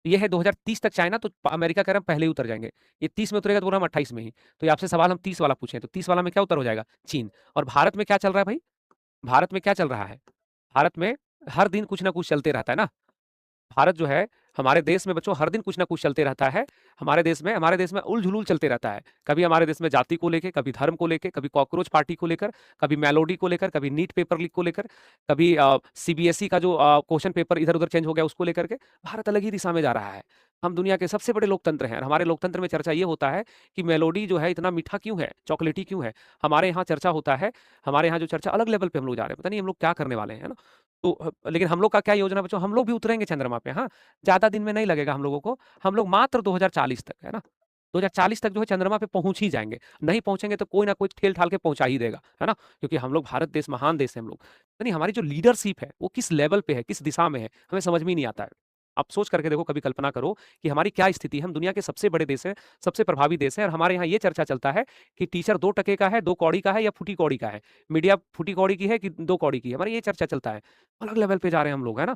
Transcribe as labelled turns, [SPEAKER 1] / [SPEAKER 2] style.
[SPEAKER 1] ये है 2030 तक चाइना, तो अमेरिका कह रहा है पहले ही उतर जाएंगे। ये 30 में उतरेगा तो बोला हम 28 में ही। तो ये आपसे सवाल हम 30 वाला पूछें तो 30 वाला में क्या उत्तर हो जाएगा? चीन। और भारत में क्या चल रहा है भाई? भारत में क्या चल रहा है? भारत में हर दिन कुछ ना कुछ चलते रहता है ना। भारत जो है, हमारे देश में बच्चों हर दिन कुछ ना कुछ चलते रहता है। हमारे देश में उल-झुलूल चलते रहता है। कभी हमारे देश में जाति को लेके, कभी धर्म को लेके, कभी कॉकरोच पार्टी को लेकर, कभी मेलोडी को लेकर, कभी नीट पेपर लीक को लेकर, कभी सीबीएसई का जो क्वेश्चन पेपर इधर-उधर चेंज हो गया उसको लेकर के। भारत अलग ही दिशा में जा रहा है। हम दुनिया के सबसे बड़े लोकतंत्र हैं और हमारे लोकतंत्र में चर्चा ये होता है कि मेलोडी जो है इतना मीठा क्यों है? चॉकलेटी क्यों है? हमारे यहाँ चर्चा होता है, हमारे यहाँ जो चर्चा अलग लेवल पे हम लोग जा रहे हैं। पता नहीं हम लोग क्या करने वाले हैं, है ना? तो लेकिन हम लोग का क्या योजना बच्चों, हम लोग भी उतरेंगे चंद्रमा पे, हाँ। ज़्यादा दिन में नहीं लगेगा हम लोगों को। हम लोग मात्र 2040 तक, है ना? 2040 तक जो है चंद्रमा पे पहुँच ही जाएँगे। नहीं पहुँचेंगे तो कोई ना कोई ठेल-ठाल के पहुँचा ही देगा, है ना? क्योंकि हम लोग भारत देश महान देश है हम लोग। यानी हमारी जो लीडरशिप है, वो किस लेवल पे है, किस दिशा में है, हमें समझ में ही नहीं आता है। आप सोच करके देखो, कभी कल्पना करो कि हमारी क्या स्थिति है। हम दुनिया के सबसे बड़े देश हैं, सबसे प्रभावी देश हैं और हमारे यहाँ ये चर्चा चलता है कि टीचर 2 टके का है, 2 कौड़ी का है या फूटी कौड़ी का है। मीडिया फूटी कौड़ी की है कि 2 कौड़ी की है। हमारे ये चर्चा चलता है। अलग लेवल पे जा रहे हैं हम लोग, है ना?